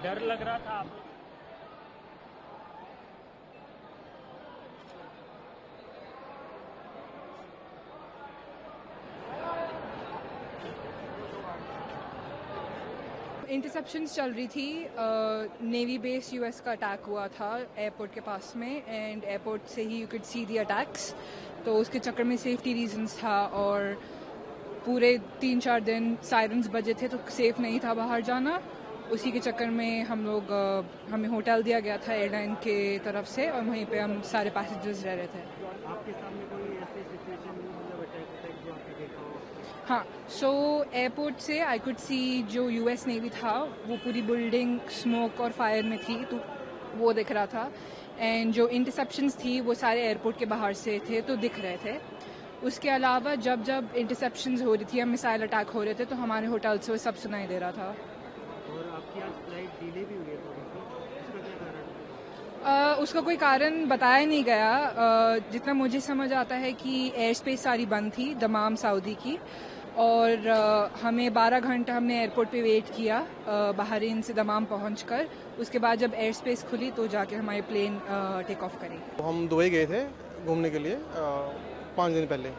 डर लग रहा था। इंटरसेप्शंस चल रही थी। नेवी बेस यूएस का अटैक हुआ था एयरपोर्ट के पास में, एंड एयरपोर्ट से ही you could see the attacks. तो उसके चक्कर में सेफ्टी रीजंस था, और पूरे 3-4 दिन सायरन्स बजे थे तो सेफ नहीं था बाहर जाना। उसी के चक्कर में हमें होटल दिया गया था एयरलाइन के तरफ से, और वहीं पे हम सारे पैसेंजर्स रह रहे थे। आपके सामने कोई ऐसी सिचुएशन मतलब अटैक जो आपने देखा हो? हाँ, सो एयरपोर्ट से आई कुड सी जो यूएस नेवी था वो पूरी बिल्डिंग स्मोक और फायर में थी, तो वो दिख रहा था। एंड जो इंटरसेप्शंस थी वो सारे एयरपोर्ट के बाहर से थे तो दिख रहे थे। उसके अलावा जब जब इंटरसेप्शंस हो रही थी या मिसाइल अटैक हो रहे थे तो हमारे होटल से वो सब सुनाई दे रहा था। और आपकी आज फ्लाइट डिले भी हुई है थोड़ी सी, इसका क्या कारण है? उसका कोई कारण बताया नहीं गया। जितना मुझे समझ आता है कि एयर स्पेस सारी बंद थी दमाम सऊदी की, और हमें 12 घंटा हमने एयरपोर्ट पे वेट किया बहरीन से दमाम पहुंचकर। उसके बाद जब एयर स्पेस खुली तो जाके हमारे प्लेन टेक ऑफ करी। हम दुबई गए थे घूमने के लिए 5 दिन पहले,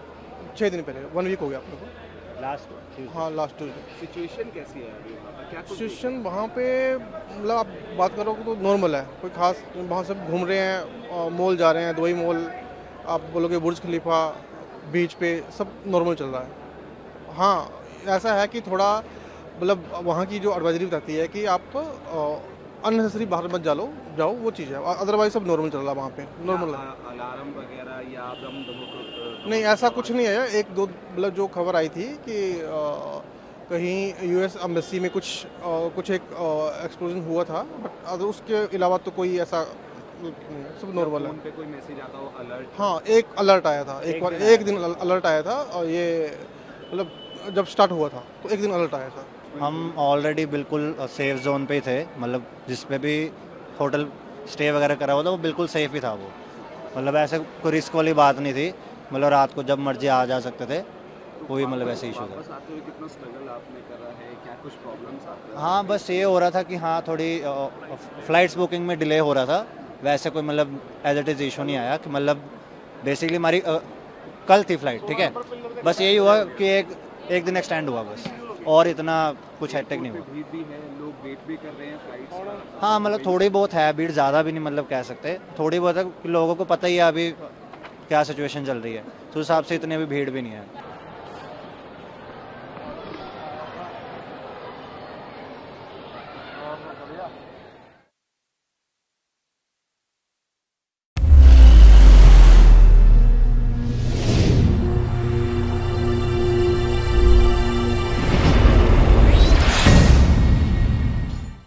6 दिन पहले, 1 वीक हो गया अपने को। लास्ट हाँ, लास्ट ट्यूजडे। सिचुएशन कैसी है अभी वहाँ पर? क्या कुछ सिचुएशन वहाँ पे मतलब आप बात करो तो नॉर्मल है, कोई खास। वहाँ सब घूम रहे हैं, मॉल जा रहे हैं, दुबई मॉल, आप बोलोगे बुर्ज खलीफा, बीच पे सब नॉर्मल चल रहा है। हाँ, ऐसा है कि थोड़ा मतलब वहाँ की जो एडवाइजरी बताती है कि आप अननेसेसरी बाहर मत जाओ, वो चीज़ है। अदरवाइज सब नॉर्मल चल रहा है वहाँ पे, नॉर्मल है। अलार्म वगैरह या बम धमाका? नहीं, ऐसा कुछ नहीं है। एक दो मतलब जो खबर आई थी कि कहीं यूएस एम्बेसी में कुछ एक एक्सप्लोजन हुआ था, बट अगर उसके अलावा तो कोई ऐसा नहीं है, सब नॉर्मल है। फोन पे कोई मैसेज आता हो अलर्ट? हाँ, एक अलर्ट आया था, एक दिन अलर्ट आया था, और ये मतलब जब स्टार्ट हुआ था तो एक दिन अलर्ट आया था। हम ऑलरेडी बिल्कुल सेफ जोन पे ही थे, मतलब जिस पे भी होटल स्टे वगैरह करा हुआ था वो बिल्कुल सेफ ही था वो, मतलब ऐसे कोई रिस्क वाली बात नहीं थी। मतलब रात को जब मर्जी आ जा सकते थे, कोई मतलब ऐसे इशू था। वापस आते हुए कितना स्ट्रगल आपने करा है? क्या कुछ प्रॉब्लम्स आते हैं? हाँ, बस ये हो रहा था कि हाँ थोड़ी फ्लाइट्स बुकिंग में डिले हो रहा था। वैसे कोई मतलब एज इट इज़ इशू नहीं आया कि मतलब बेसिकली हमारी कल थी फ्लाइट, ठीक है। बस यही हुआ कि एक दिन एक्सटेंड हुआ बस, और इतना कुछ हेक्टिक नहीं हुआ। भीड़ भी है, लोग वेट भी कर रहे हैं फ्लाइट्स का? हाँ, मतलब थोड़ी बहुत है भीड़, ज़्यादा भी नहीं मतलब कह सकते, थोड़ी बहुत है। लोगों को पता ही है अभी क्या सिचुएशन चल रही है, तो उस हिसाब से इतनी अभी भीड़ भी नहीं है।